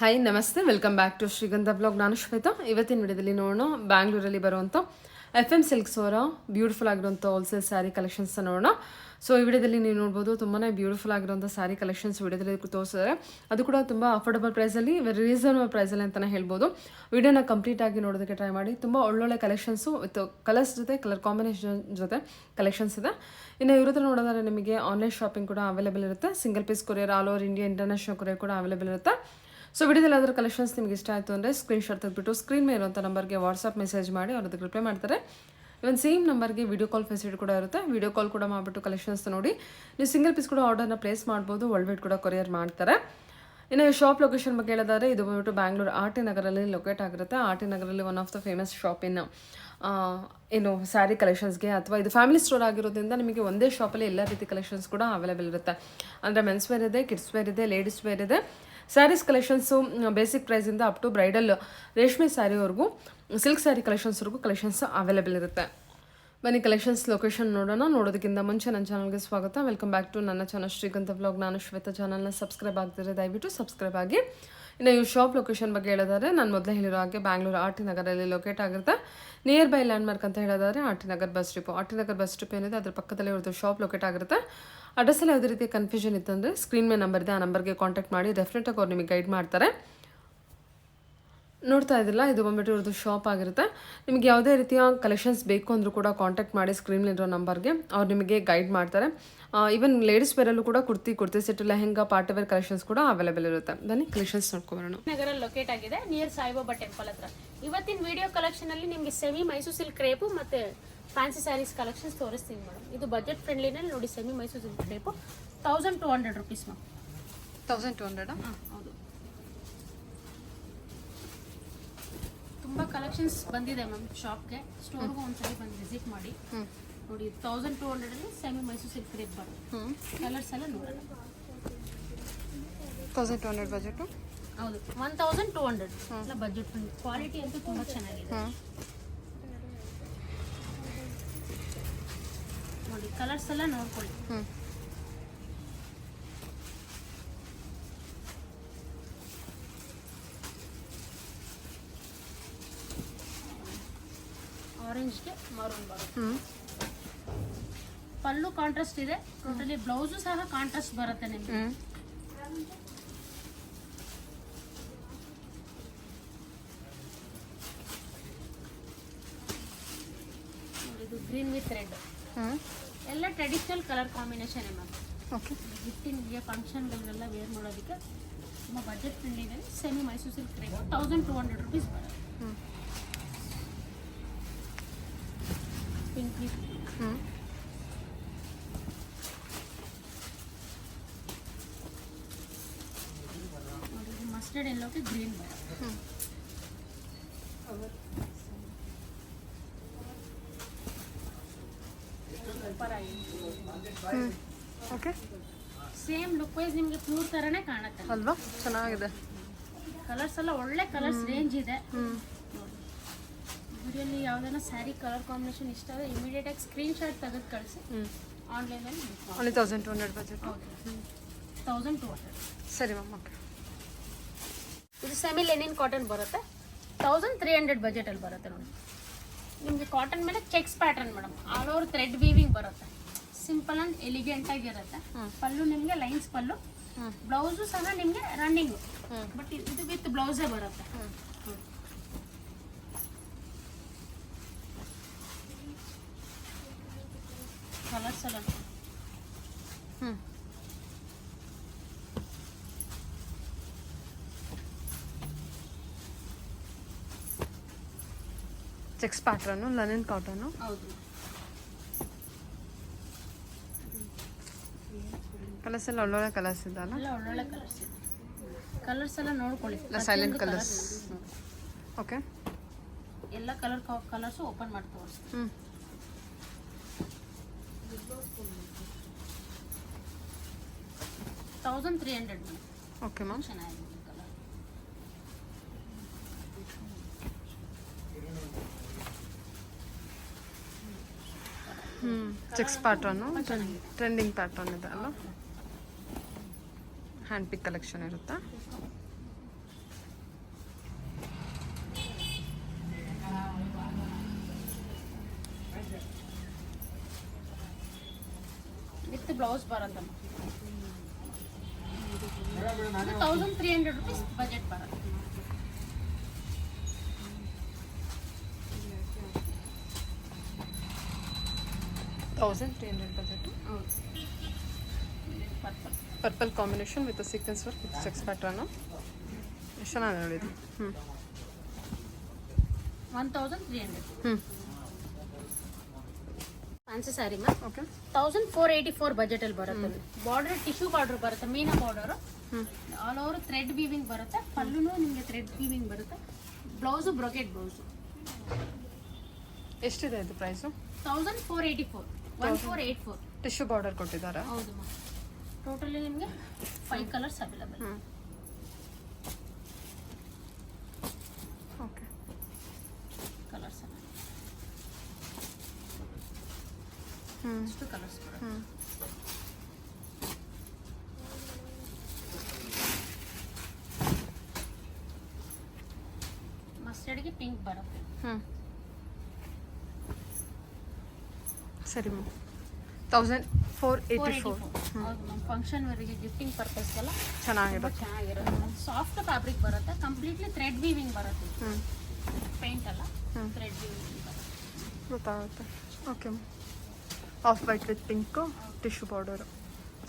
Hi ನಮಸ್ತೆ, welcome back to ಶ್ರೀಗಂಧ blog. ನಾನು ಶ್ವೇತಾ. ಇವತ್ತಿನ ವಿಡಿಯೋದಲ್ಲಿ ನೋಡೋಣ ಬ್ಯಾಂಗ್ಳೂರಲ್ಲಿ ಬರುವಂಥ FM ಸಿಲ್ಕ್ಸ್ ಅವರ ಬ್ಯೂಟಿಫುಲ್ ಆಗಿರುವಂಥ ಹೋಲ್ಸೇಲ್ ಸ್ಯಾರಿ ಕಲೆಕ್ಷನ್ಸ್ ನೋಡೋಣ. ಸೊ ಈ ವಿಡಿಯೋದಲ್ಲಿ ನೀವು ನೋಡ್ಬೋದು ತುಂಬಾ ಬ್ಯೂಟಿಫುಲ್ ಆಗಿರುವಂಥ ಸ್ಯಾರಿ ಕಲೆಕ್ಷನ್ಸ್ ವಿಡಿಯೋದಲ್ಲಿ ತೋರಿಸಿದ್ದಾರೆ. ಅದು ಕೂಡ ತುಂಬ ಅಫೋರ್ಡಬಲ್ ಪ್ರೈಸಲ್ಲಿ, ವೆರಿ ರೀಸನಬಲ್ ಪ್ರೈಸಲ್ಲಿ ಅಂತಲೇ ಹೇಳ್ಬೋದು. ವಿಡಿಯೋನ ಕಂಪ್ಲೀಟ್ ಆಗಿ ನೋಡೋದಕ್ಕೆ ಟ್ರೈ ಮಾಡಿ. ತುಂಬ ಒಳ್ಳೊಳ್ಳೆ ಕಲೆಕ್ಷನ್ಸು ವಿತ್ ಕಲರ್ಸ್ ಜೊತೆ, ಕಲರ್ ಕಾಂಬಿನೇಷನ್ ಜೊತೆ ಕಲೆಕ್ಷನ್ಸ್ ಇದೆ. ಇನ್ನು ಇವ್ರ ಹತ್ರ ನೋಡೋದಾದ್ರೆ ನಿಮಗೆ ಆನ್ಲೈನ್ ಶಾಪಿಂಗ್ ಕೂಡ ಅವೈಲೇಬಲ್ ಇರುತ್ತೆ. Single piece courier, all over India international courier ಕೂಡ ಅವೈಲೇಬಲ್ ಇರುತ್ತೆ. ಸೊ ವಿಡಿಯೋದಲ್ಲಿ ಅದರ ಕಲೆಕ್ಷನ್ಸ್ ನಿಮಗೆ ಇಷ್ಟ ಆಯಿತು ಅಂದರೆ ಸ್ಕ್ರೀನ್ಶಾಟ್ ತೆಗೆದುಬಿಟ್ಟು ಸ್ಕ್ರೀನ್ ಮೇಲೆ ಇರುವಂಥ ನಂಬರ್ಗೆ ವಾಟ್ಸಪ್ ಮೆಸೇಜ್ ಮಾಡಿ ಅವ್ರದ್ದು ರಿಪ್ಲೈ ಮಾಡ್ತಾರೆ. ಇವನ್ ಸೇಮ್ ನಂಬರ್ಗೆ ವಿಡಿಯೋ ಕಾಲ್ ಫೆಸಿಲಿಟಿ ಕೂಡ ಇರುತ್ತೆ. ವಿಡಿಯೋ ಕಾಲ್ ಕೂಡ ಮಾಡಿಬಿಟ್ಟು ಕಲೆಕ್ಷನ್ಸ್ ನೋಡಿ ನೀವು ಸಿಂಗಲ್ ಪೀಸ್ ಕೂಡ ಆರ್ಡರ್ನ ಪ್ಲೇಸ್ ಮಾಡ್ಬೋದು. ವರ್ಲ್ಡ್ ವೈಡ್ ಕೂಡ ಕೊರಿಯರ್ ಮಾಡ್ತಾರೆ. ಇನ್ನು ಶಾಪ್ ಲೊಕೇಶನ್ ಬಗ್ಗೆ ಹೇಳೋದಾದ್ರೆ ಇದು ಬಂದ್ಬಿಟ್ಟು ಬ್ಯಾಂಗ್ಳೂರು RT ನಗರಲ್ಲಿ ಲೊಕೇಟ್ ಆಗಿರುತ್ತೆ. RT ನಗರಲ್ಲಿ one of the famous shop ಏನು ಸ್ಯಾರಿ ಕಲೆಕ್ಷನ್ಸ್ಗೆ, ಅಥವಾ ಇದು ಫ್ಯಾಮಿಲಿ ಸ್ಟೋರ್ ಆಗಿರೋದ್ರಿಂದ ನಿಮಗೆ ಒಂದೇ ಶಾಪಲ್ಲಿ ಎಲ್ಲ ರೀತಿ ಕಲೆಕ್ಷನ್ಸ್ ಕೂಡ ಅವೈಲೇಬಲ್ ಇರುತ್ತೆ. ಅಂದರೆ ಮೆನ್ಸ್ ವೇರ್ ಇದೆ, ಕಿಡ್ಸ್ ವೇರ್ ಇದೆ, ಲೇಡೀಸ್ ವೇರ್ ಇದೆ. ಸ್ಯಾರೀಸ್ ಕಲೆಕ್ಷನ್ಸು ಬೇಸಿಕ್ ಪ್ರೈಸಿಂದ ಅಪ್ ಟು ಬ್ರೈಡಲ್ ರೇಷ್ಮೆ ಸ್ಯಾರಿವರೆಗೂ, ಸಿಲ್ಕ್ ಸ್ಯಾರಿ ಕಲೆಕ್ಷನ್ಸ್ವರೆಗೂ ಕಲೆಕ್ಷನ್ಸ್ ಅವೈಲೇಬಲ್ ಇರುತ್ತೆ. ಬನ್ನಿ ಕಲೆಕ್ಷನ್ಸ್ ಲೊಕೇಶನ್ ನೋಡೋಣ. ನೋಡೋದಕ್ಕಿಂತ ಮುಂಚೆ ನನ್ನ ಚಾನಲ್ಗೆ ಸ್ವಾಗತ. ವೆಲ್ಕಮ್ ಬ್ಯಾಕ್ ಟು ನನ್ನ ಚಾನಲ್ ಶ್ರೀಗಂಧ ಬ್ಲಾಗ್. ನಾನು ಶ್ವೇತಾ. ಚಾನಲ್ನ ಸಬ್ಸ್ಕ್ರೈಬ್ ಆಗ್ತಿದ್ರೆ ದಯವಿಟ್ಟು ಸಬ್ಸ್ಕ್ರೈಬ್ ಆಗಿ. ಇನ್ನು ಈ ಶಾಪ್ ಲೊಕೇಶನ್ ಬಗ್ಗೆ ಹೇಳೋದಾದ್ರೆ ನಾನು ಮೊದಲೇ ಹೇಳಿರೋ ಹಾಗೆ ಬ್ಯಾಂಗ್ಳೂರು RT ನಗರಲ್ಲಿ ಲೊಕೇಟ್ ಆಗಿರುತ್ತೆ. ನಿಯರ್ ಬೈ ಲ್ಯಾಂಡ್ಮಾರ್ಕ್ ಅಂತ ಹೇಳೋದಾದ್ರೆ RT Nagar bus depot. RT Nagar bus depot ಏನಿದೆ ಅದ್ರ ಪಕ್ಕದಲ್ಲಿ ಇವ್ರದ್ದು ಶಾಪ್ ಲೊಕೇಟ್ ಆಗಿರುತ್ತೆ. ಅಡ್ರೆಸ್ಸಲ್ಲಿ ಯಾವುದೇ ರೀತಿಯ ಕನ್ಫ್ಯೂಷನ್ ಇತ್ತಂದರೆ ಸ್ಕ್ರೀನ್ ಮೇಲೆ ನಂಬರ್ ಇದೆ, ಆ ನಂಬರ್ಗೆ ಕಾಂಟ್ಯಾಕ್ಟ್ ಮಾಡಿ. ಡೆಫಿನೆಟಾಗಿ ಅವ್ರು ನಿಮಗೆ ಗೈಡ್ ಮಾಡ್ತಾರೆ. ನೋಡ್ತಾ ಇದ್ದಿಲ್ಲ, ಇದು ಬಂದ್ಬಿಟ್ಟು ಇವ್ರದ್ದು ಶಾಪ್ ಆಗಿರುತ್ತೆ. ನಿಮಗೆ ಯಾವುದೇ ರೀತಿಯ ಕಲೆಕ್ಷನ್ಸ್ ಬೇಕು ಅಂದರೂ ಕೂಡ ಕಾಂಟ್ಯಾಕ್ಟ್ ಮಾಡಿ ಸ್ಕ್ರೀನ್ಲಿರೋ ನಂಬರ್ಗೆ. ಅವ್ರು ನಿಮಗೆ ಗೈಡ್ ಮಾಡ್ತಾರೆ. ಈವನ್ ಲೇಡೀಸ್ ವೇರಲ್ಲೂ ಕೂಡ kurti set, lehenga, party wear collections ಕೂಡ ಅವೈಲೇಬಲ್ ಇರುತ್ತೆ. ಬನ್ನಿ ಕಲೆಕ್ಷನ್ಸ್ ನೋಡ್ಕೊಬರೋಣ. ನಗರಲ್ಲಿ ಲೊಕೇಟ್ ಆಗಿದೆ, ನಿಯರ್ ಸಾಯಿಬಾಬಾ ಟೆಂಪಲ್ ಹತ್ರ. ಇವತ್ತಿನ ವಿಡಿಯೋ ಕಲೆಕ್ಷನ್ ಅಲ್ಲಿ ನಿಮಗೆ ಸೆಮಿ ಮೈಸೂರು ಸಿಲ್ಕ್ ಕ್ರೇಪು ಮತ್ತೆ ಫ್ಯಾನ್ಸಿ ಸ್ಯಾರೀಸ್ ಕಲೆಕ್ಷನ್ಸ್ ತೋರಿಸ್ತೀನಿ ಮೇಡಮ್. ಇದು ಬಜೆಟ್ ಫ್ರೆಂಡ್ಲಿನಲ್ಲಿ ನೋಡಿ. Semi Mysuru silk crepe 1200 rupees ma'am. 1200? ಹೌದು. ತುಂಬಾ ಕಲೆಕ್ಷನ್ಸ್ ಬಂದಿದೆ ಮ್ಯಾಮ್ ಶಾಪ್ಗೆ. ಸ್ಟೋರ್ಗೂ ಒಂದ್ಸರಿ ಬಂದು ವಿಸಿಟ್ ಮಾಡಿ ನೋಡಿ. 1200 ಅಲ್ಲಿ ಸೆಮಿ ಮೈಸೂರು ಸಿಲ್ಕ್ ಕ್ರೇಪ್ ಬರುತ್ತೆ. ಕಲರ್ಸ್ ಎಲ್ಲ ನೋಡೋಣ. 1200 ಬಜೆಟು? ಹೌದು, 1200 ಎಲ್ಲ ಬಜೆಟ್ ಫ್ರೆಂಡ್ಲಿ. ಕ್ವಾಲಿಟಿ ಅಂತೂ ತುಂಬಾ ಚೆನ್ನಾಗಿದೆ ನೋಡಿ. ಕಲರ್ಸ್ ಎಲ್ಲ ನೋಡ್ಕೊಳ್ಳಿ. ಆರೆಂಜ್ಗೆ ಮರೂನ್ ಬರುತ್ತೆ. ಪಲ್ಲು ಕಾಂಟ್ರಾಸ್ಟ್ ಇದೆ ಟೋಟಲಿ. ಬ್ಲೌಸು ಸಹ ಕಾಂಟ್ರಾಸ್ಟ್ ಬರುತ್ತೆ ನಿಮಗೆ. ಇದು ಗ್ರೀನ್ ವಿತ್ ರೆಡ್ ಎಲ್ಲ traditional colour combination ma'am. Okay. ಗಿಫ್ಟಿಂಗ್ಗೆ ಫಂಕ್ಷನ್ಗಳನ್ನೆಲ್ಲ ವೇರ್ ಮಾಡೋದಕ್ಕೆ ತುಂಬ ಬಜೆಟ್ ಫ್ರೆಂಡ್ಲಿ ಇದೆ. Semi Mysuru silk rate 1200 rupees ಬರುತ್ತೆ. ಪಿಂಕ್ ವಿತ್ ನೋಡಿ. ಮಸ್ಟರ್ಡ್ ಎಲ್ಲೋಗೆ ಗ್ರೀನ್ ಬರುತ್ತೆ. ಓಕೆ. ಸೇಮ್ ಲುಕ್ ವೈಸ್ ನಿಮಗೆ ಪ್ಯೂರ್ ತರನೇ ಕಾಣುತ್ತೆ ಅಲ್ವಾ? ಚೆನ್ನಾಗಿದೆ. ಕಲರ್ಸ್ ಎಲ್ಲ ಒಳ್ಳೆ ಕಲರ್ಸ್ ರೇಂಜ್ ಇದೆ. ವಿಡಿಯೋಲಿ ಯಾವ್ದಾನ ಸ್ಯಾರಿ ಕಲರ್ ಕಾಂಬಿನೇಷನ್ ಇಷ್ಟ ಆದರೆ ಇಮಿಡಿಯೇಟ್ ಆಗಿ ಸ್ಕ್ರೀನ್ ಶಾಟ್ ತೆಗೆದು ಕಳಿಸಿ. ಆನ್ಲೈನಲ್ಲಿ ಓನ್ಲಿ 1200 ಬಜೆಟ್? 1200. ಸರಿ ಮ್ಯಾಮ್. ಓಕೆ. ಇದು ಸೆಮಿ ಲೆನಿನ್ ಕಾಟನ್ ಬರುತ್ತೆ. 1300 ಬಜೆಟಲ್ಲಿ ಬರುತ್ತೆ ನೋಡಿ. ನಿಮಗೆ ಕಾಟನ್ ಮೇಲೆ cheques pattern madam. All over thread weaving ಬರುತ್ತೆ. ಸಿಂಪಲ್ ಅಂಡ್ ಎಲಿಗೆಂಟ್ ಆಗಿರುತ್ತೆ. ಪಲ್ಲು ನಿಮಗೆ ಲೈನ್ಸ್ ಪಲ್ಲು. ಬ್ಲೌಸು ಸಹ ನಿಮಗೆ ರನ್ನಿಂಗ್, ಬಟ್ ಇದು ವಿತ್ ಬ್ಲೌಸೇ ಬರುತ್ತೆ. ಕಲರ್ಸ್ ಎಲ್ಲ ಚೆಕ್ಸ್ ಪ್ಯಾಟ್ರನ್ನು, ಲನಿನ್ ಕಾಟನ್ನು. ಹೌದು. ಕಲರ್ಸ್ ಎಲ್ಲ ಒಳ್ಳೊಳ್ಳೆ ಕಲರ್ಸ್ ಇದಲ್ಲ? ಎಲ್ಲ ಒಳ್ಳೊಳ್ಳೆ ಕಲರ್ಸ್ ಇದೆ. ಕಲರ್ಸ್ ಎಲ್ಲ ನೋಡ್ಕೊಳ್ಳಿ. Silent colours. ಓಕೆ. ಎಲ್ಲ ಕಲರ್ಸು ಓಪನ್ ಮಾಡಿ ತೋರಿಸ್ತೀನಿ. 1300. Okay ma'am. ಚೆನ್ನಾಗಿದೆ ಕಲರ್. ಚೆಕ್ಸ್ ಪ್ಯಾಟ್ರನ್ನು, ಟ್ರೆಂಡಿಂಗ್ ಪ್ಯಾಟ್ರನ್ ಇದೆ ಅಲ್ಲ. ಹ್ಯಾಂಡ್ ಪಿಕ್ ಕಲೆಕ್ಷನ್ ಇರುತ್ತೆ. ಬ್ಲೌಸ್ ಬರುತ್ತೆ 1300 ರುಪೀಸ್ ಬಜೆಟ್ ಬರುತ್ತೆ. $1,300 ಬಜೆಟ್. ಹೌದು purple purple combination with sequence work with checks ಪ್ಯಾಟ್ರನ್ನು ಎಷ್ಟು ಚೆನ್ನಾಗಿ ನೋಡಿದ್ದು. 1300. ಹ್ಞೂ fancy sari ma'am. Okay 1484 budget ಅಲ್ಲಿ ಬರುತ್ತೆ. ಬಾರ್ಡರ್ ಟಿಶ್ಯೂ ಬಾರ್ಡರ್ ಬರುತ್ತೆ, ಮೀನಾ border. All over thread weaving ಬರುತ್ತೆ. ಪಲ್ಲುನು ನಿಮಗೆ ಥ್ರೆಡ್ ವೀವಿಂಗ್ ಬರುತ್ತೆ. Blouse brocade blouse. ಎಷ್ಟಿದೆ ಇದು ಪ್ರೈಸು? 1484. 1484. ಟಿಶ್ಯೂ ಬಾರ್ಡರ್ ಕೊಟ್ಟಿದ್ದಾರೆ. ಹೌದು ಮ್ಯಾಮ್. ಟೋಟಲಿ ನಿಮಗೆ 5 ಕಲರ್ಸ್ ಅವೈಲಬಲ್. ಓಕೆ ಕಲರ್ಸ್ ಹ್ಞೂ ಎಷ್ಟು ಕಲರ್ಸ್ ಬರುತ್ತೆ. ಹ್ಞೂ ಮಸ್ಟರ್ಡ್ಗೆ ಪಿಂಕ್ ಬರುತ್ತೆ. ಹ್ಞೂ ಸರಿ ಮ್ಯಾಮ್. 1484. ಹೌದು ಮ್ಯಾಮ್. ಫಂಕ್ಷನ್ ವರೆಗೆ ಗಿಫ್ಟಿಂಗ್ ಪರ್ಪಸ್ಗೆಲ್ಲ ಚೆನ್ನಾಗಿರುತ್ತೆ. ಚೆನ್ನಾಗಿರುತ್ತೆ. ಸಾಫ್ಟ್ ಫ್ಯಾಬ್ರಿಕ್ ಬರುತ್ತೆ. ಕಂಪ್ಲೀಟ್ಲಿ ಥ್ರೆಡ್ ವೀವಿಂಗ್ ಬರುತ್ತೆ. ಹ್ಞೂ ಪೇಂಟ್ ಅಲ್ಲ, ಥ್ರೆಡ್ ವೀವಿಂಗ್ ಬರುತ್ತೆ. ಗೊತ್ತಾಗುತ್ತೆ. Okay ma'am. Off white with pink tissue border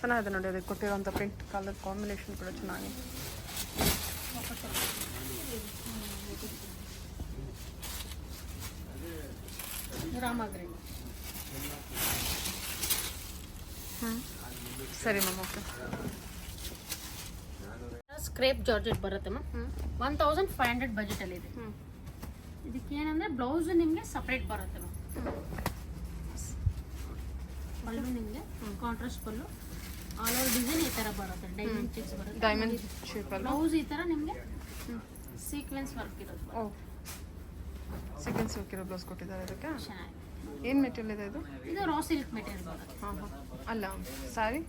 ಚೆನ್ನಾಗಿದೆ ನೋಡಿ. ಅದಕ್ಕೆ ಕೊಟ್ಟಿರೋಂಥ ಪ್ರಿಂಟ್ ಕಲರ್ ಕಾಂಬಿನೇಷನ್ ಕೂಡ ಚೆನ್ನಾಗಿದೆ. ರಾಮ ಗ್ರೀನ್. ಸರಿ ಮ್ಯಾಮ್. ಓಕೆ ಸ್ಕ್ರೇಪ್ ಜಾರ್ಜೆಟ್ ಬರುತ್ತೆ ಮ್ಯಾಮ್. 1500 ಬಜೆಟ್ ಅಲ್ಲಿ ಇದೆ. ಇದಕ್ಕೆ ಏನಂದ್ರೆ ಬ್ಲೌಸ್ ನಿಮಗೆ ಸಪ್ರೇಟ್ ಬರುತ್ತೆ ಮ್ಯಾಮ್. ಪಲ್ಲು ನಿಮಗೆ ಕಾಂಟ್ರಾಸ್ಟ್ ಪಲ್ಲು. ಆಲ್ ಓವರ್ ಡಿಸೈನ್ ಈ ತರ ಬರುತ್ತೆ. ಡೈಮಂಡ್ ಚೆಕ್ಸ್ ಬರುತ್ತೆ. ಡೈಮಂಡ್ ಶೇಪಲ್ಲಿ ಬ್ಲೌಸ್ ಈ ತರ ನಿಮಗೆ ಸೀಕ್ವೆನ್ಸ್ ವರ್ಕ್ ಇರೋದು. ಓ ಸೀಕ್ವೆನ್ಸ್ ಹೋಗಿರೋ ಬ್ಲೌಸ್ ಕೊಟ್ಟಿದ್ದಾರೆ. ಅದಕ್ಕೆ ಚೆನ್ನಾಗಿ. ಏನು ಮೆಟೀರಿಯಲ್ ಇದೆ ಇದು? ಇದು ರಾ ಸಿಲ್ಕ್ ಮೆಟೀರಿಯಲ್ ಬರುತ್ತೆ. ಹಾಂ ಹಾಂ ಅಲ್ಲ ಸ್ಯಾರಿ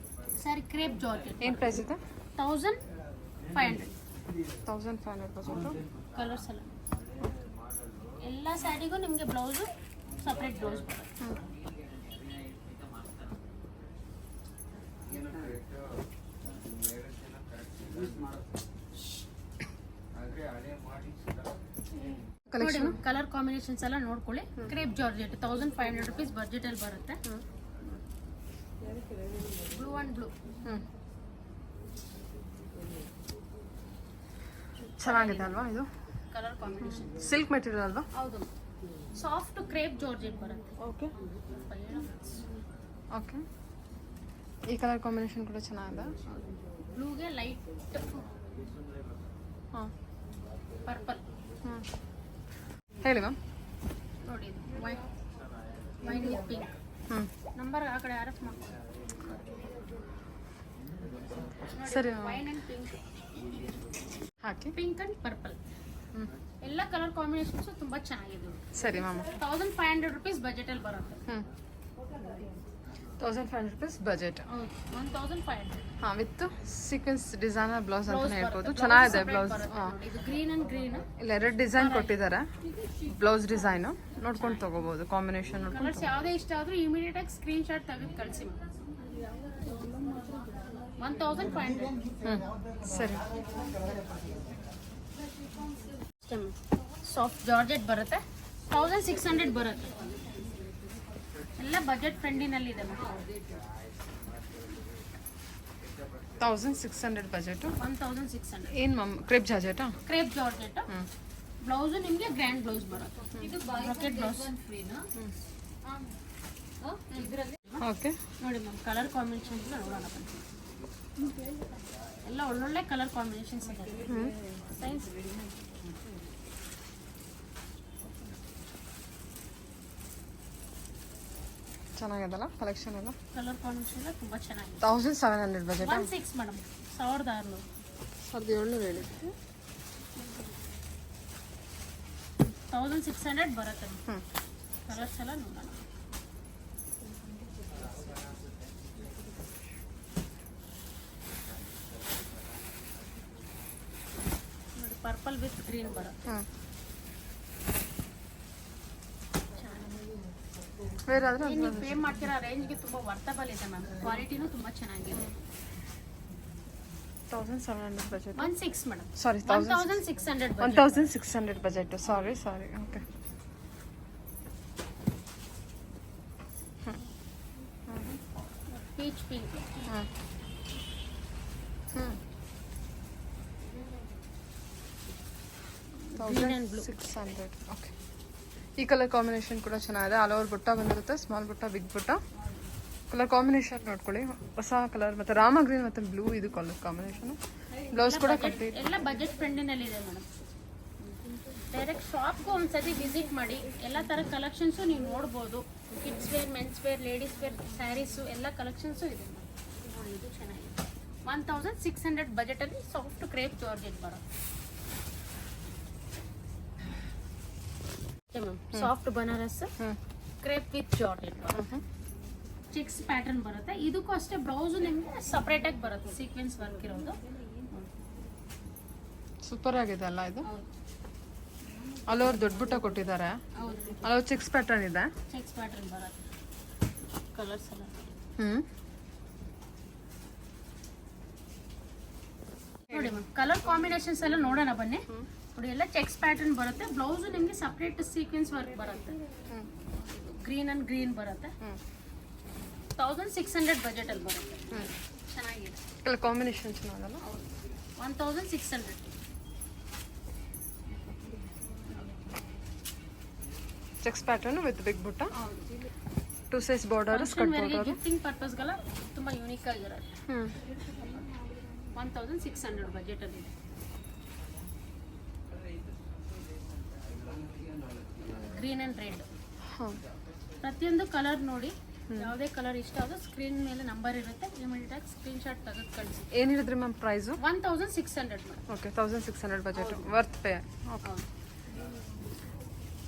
ಕ್ರೇಪ್ ಜಾರ್ಜೆಟ್. ಏನು ಪ್ರೈಸ್ ಇದೆ? 1500. 1500 ಬಜೆಟು. ಕಲರ್ಸ್ ಎಲ್ಲ ಸ್ಯಾರಿಗೂ ನಿಮಗೆ ಬ್ಲೌಸು ಸಪ್ರೇಟ್ ಬ್ಲೌಸ್ ಬರುತ್ತೆ. ಕಲೆಕ್ಷನ್ ಕಲರ್ ಕಾಂಬಿನೇಷನ್ಸ್ ಎಲ್ಲ ನೋಡ್ಕೊಳ್ಳಿ. ಕ್ರೇಪ್ ಜಾರ್ಜೆಟ್ 1500 ರುಪೀಸ್ ಬಜೆಟ್ ಅಲ್ಲಿ ಬರುತ್ತೆ. Blue and blue. ಚೆನ್ನಾಗಿದೆ ಅಲ್ವಾ ಇದು? ಕಲರ್ ಕಾಂಬಿನೇಷನ್ ಸಿಲ್ಕ್ ಮೆಟೀರಿಯಲ್ ಅಲ್ವಾ? ಹೌದು. ಸಾಫ್ಟ್ ಕ್ರೇಪ್ ಜಾರ್ಜೆಟ್ ಬರುತ್ತೆ. Okay okay. ಈ ಕಲರ್ ಕಾಂಬಿನೇಷನ್ ಕೂಡ ಚೆನ್ನಾಗಿದೆ. ಬ್ಲೂಗೆ ಲೈಟ್ ಹಾಂ ಪರ್ಪಲ್. ಹ್ಞೂ ಹೇಳಿ ಮ್ಯಾಮ್. ನೋಡಿ white wine with pink. Number ಆ ಕಡೆ RF ಮಾಡ್ಕೊಳ್ಳಿ. ಸರಿ ವೈನ್ ಅಂಡ್ ಪಿಂಕ್, ಹಾಕಿ ಪಿಂಕ್ ಅಂಡ್ ಪರ್ಪಲ್. ಎಲ್ಲ ಕಲರ್ ಕಾಂಬಿನೇಷನ್ಸ್ ತುಂಬಾ ಚೆನ್ನಾಗಿದೆ. ಸರಿ ಮ್ಯಾಮ್. 1500 ರುಪೀಸ್ ಬಜೆಟ್ ಅಲ್ಲಿ ಬರುತ್ತೆ. 1500 ರುಪೀಸ್ ಬಜೆಟ್. 1500. ಹಾಂ ವಿತ್ ಸೀಕ್ವೆನ್ಸ್ ಡಿಸೈನರ್ ಬ್ಲೌಸ್ ಅಂತ ಹೇಳ್ಬೋದು. ಚೆನ್ನಾಗಿದೆ ಬ್ಲೌಸ್. ಹಾಂ ಇದು ಗ್ರೀನ್ ಅಂಡ್ ಗ್ರೀನ್. ಇಲ್ಲ 2 ಡಿಸೈನ್ ಕೊಟ್ಟಿದ್ದಾರೆ. ಬ್ಲೌಸ್ ಡಿಸೈನು ನೋಡ್ಕೊಂಡು ತೊಗೋಬೋದು. ಕಾಂಬಿನೇಷನ್ ನೋಡ್ಕೊಂಡು. ಕಲರ್ಸ್ ಯಾವುದೇ ಇಷ್ಟ ಆದರೂ ಇಮಿಡಿಯೇಟ್ ಆಗಿ ಸ್ಕ್ರೀನ್ ಶಾಟ್ ತೆಗೆದು ಕಳಿಸಿ. 1500. ಸರಿ. ಸಾಫ್ಟ್ ಜಾರ್ಜೆಟ್ ಬರುತ್ತೆ. 1600 ಬರುತ್ತೆ. ಎಲ್ಲ ಬಜೆಟ್ ಫ್ರೆಂಡಿನಲ್ಲಿದೆ. 1600 ಬಜೆಟು. 1600. ಏನು ಮ್ಯಾಮ್ ಕ್ರೇಪ್ ಜಾರ್ಜೆಟಾ? Crepe georgette. ಬ್ಲೌಸು ನಿಮಗೆ ಗ್ರ್ಯಾಂಡ್ ಬ್ಲೌಸ್ ಬರುತ್ತೆ. ಇದು ಬ್ರಾಕೆಟ್ ಬ್ಲೌಸ್. ಓಕೆ ನೋಡಿ ಮ್ಯಾಮ್ ಕಲರ್ ಕಾಂಬಿನೇಷನ್ಸ್ ನೋಡೋಣ ಬನ್ನಿ. ಎಲ್ಲ ಒಳ್ಳೊಳ್ಳೆ ಕಲರ್ ಕಾಂಬಿನೇಷನ್ಸ್ ಇದೆ. ಸೈನ್ಸ್ ಚೆನ್ನಾಗಿದಲ್ಲ ಕಲೆಕ್ಷನ್ ಎಲ್ಲ? ಕಲರ್ ಕಾಂಬಿನೇಷನ್ ಎಲ್ಲ ತುಂಬ ಚೆನ್ನಾಗಿದೆ. 1700 ಬಜೆಟ್. 16 ಮೇಡಮ್. 1600. 1700 ಹೇಳಿ. 1600 ಬರುತ್ತೆ. ಕಲರ್ಸ್ ಎಲ್ಲ ನೋಡೋಣ. ನೋಡಿ ಪರ್ಪಲ್ ವಿತ್ ಗ್ರೀನ್ ಬರುತ್ತೆ. ವೇರ್ ಆದರೆ ನೀವು ಪೇ ಮಾಡ್ತಿರೋ ರೇಂಜ್ಗೆ ತುಂಬ ವರ್ತಬಲ್ ಇದೆ ಮ್ಯಾಮ್. ಕ್ವಾಲಿಟಿನೂ ತುಂಬ ಚೆನ್ನಾಗಿದೆ. 1700 ಬಜೆಟ್ 16 ಮೇಡಮ್. ಸಾರಿ 1600 1600 ಬಜೆಟ್. ಸಾರಿ ಓಕೆ. Peach pink. ಹಾಂ 1600. ಓಕೆ. ಈ ಕಲರ್ ಕಾಂಬಿನೇಷನ್ ಕೂಡ ಚೆನ್ನಾಗಿದೆ. ಆಲ್ ಓವರ್ ಬುಟ್ಟ ಬಂದಿರುತ್ತೆ, ಸ್ಮಾಲ್ ಬುಟ್ಟ, ಬಿಗ್ ಬುಟ್ಟ. ಕಲರ್ ಕಾಂಬಿನೇಷನ್ ನೋಡ್ಕೊಳ್ಳಿ, ಹೊಸ ಕಲರ್ ಮತ್ತು ರಾಮ ಗ್ರೀನ್ ಮತ್ತು ಬ್ಲೂ ಇದು ಕಲರ್ ಕಾಂಬಿನೇಷನ್. ಬ್ಲೌಸ್ ಕೂಡ ಕಂಪ್ಲೀಟ್. ಎಲ್ಲ ಬಜೆಟ್ ಫ್ರೆಂಡಿನಲ್ಲಿ ಇದೆ ಮೇಡಮ್. ಡೈರೆಕ್ಟ್ ಶಾಪ್ಗೂ ಒಂದ್ಸತಿ ವಿಸಿಟ್ ಮಾಡಿ, ಎಲ್ಲ ಥರ ಕಲೆಕ್ಷನ್ಸು ನೀವು ನೋಡ್ಬೋದು. Kids wear, mens wear, ladies wear, saris ಎಲ್ಲ ಕಲೆಕ್ಷನ್ಸು ಇದೆ ನೋಡಿ. ಇದು ಚೆನ್ನಾಗಿದೆ. 1600 ಬಜೆಟಲ್ಲಿ ಸಾಫ್ಟ್ ಕ್ರೇಪ್ ಜಾರ್ಜೆಟ್ ಬರುತ್ತೆ ma'am. Soft Banaras crepe with georgette ಬರುತ್ತೆ. ಚೆಕ್ಸ್ ಪ್ಯಾಟರ್ನ್ ಬರುತ್ತೆ. ಇದಕ್ಕೂ ಅಷ್ಟೇ ಬ್ಲೌಸು ನಿಮಗೆ ಸಪ್ರೇಟಾಗಿ ಬರುತ್ತೆ, ಸೀಕ್ವೆನ್ಸ್ ವರ್ಕ್ ಇರೋದು. ಸೂಪರ್ ಆಗಿದೆ ಅಲ್ಲ ಇದು. ಆಲ್ ಓವರ್ ದೊಡ್ಡ ಬುಟ್ಟ ಕೊಟ್ಟಿದ್ದಾರೆ. ಹೌದು, ಆಲ್ ಓವರ್ ಚೆಕ್ಸ್ ಪ್ಯಾಟರ್ನ್ ಇದೆ. ಚೆಕ್ಸ್ ಪ್ಯಾಟರ್ನ್ ಬರುತ್ತೆ. ಕಲರ್ಸ್ ಎಲ್ಲ ನೋಡಿ ಮ್ಯಾಮ್. ಕಲರ್ ಕಾಂಬಿನೇಷನ್ಸ್ ಎಲ್ಲ ನೋಡೋಣ ಬನ್ನಿ. ನೋಡಿ ಎಲ್ಲ ಚೆಕ್ಸ್ ಪ್ಯಾಟರ್ನ್ ಬರುತ್ತೆ. ಬ್ಲೌಸು ನಿಮಗೆ ಸಪ್ರೇಟ್ ಸೀಕ್ವೆನ್ಸ್ ವರ್ಕ್ ಬರುತ್ತೆ. ಗ್ರೀನ್ ಅಂಡ್ ಗ್ರೀನ್ ಬರುತ್ತೆ. 1600 ಬಜೆಟಲ್ಲಿ ಬರುತ್ತೆ. ಚೆನ್ನಾಗಿದೆ. ಕಲರ್ ಕಾಂಬಿನೇಷನ್ ಚೆನ್ನಾಗಲ್ಲ. 1600. ಚೆಕ್ಸ್ ಪ್ಯಾಟರ್ನ್ ವಿತ್ ಬಿಗ್ ಬುಟ್ಟ, 2 size border, skirt border. Gifting ಪರ್ಪಸ್ಗೆಲ್ಲ ತುಂಬ ಯೂನಿಕ್ ಆಗಿರುತ್ತೆ. 1600 ಬಜೆಟಲ್ಲಿ ಇದೆ. Green and red. ಪ್ರತಿಯೊಂದು ಕಲರ್ ನೋಡಿ, ಯಾವುದೇ ಕಲರ್ ಇಷ್ಟ ಆದ್ರೂ ಸ್ಕ್ರೀನ್ ಮೇಲೆ ನಂಬರ್ ಇರುತ್ತೆ. ಇಮಿಡಿಯೇಟ್ ಆಗಿ ಸ್ಕ್ರೀನ್ ಶಾಟ್ ತೆಗೆದು ಕಳಿಸಿ. ಏನಿರುತ್ತೆ ma'am price? 1600 madam. Okay, 1600 budget worth pay. Okay.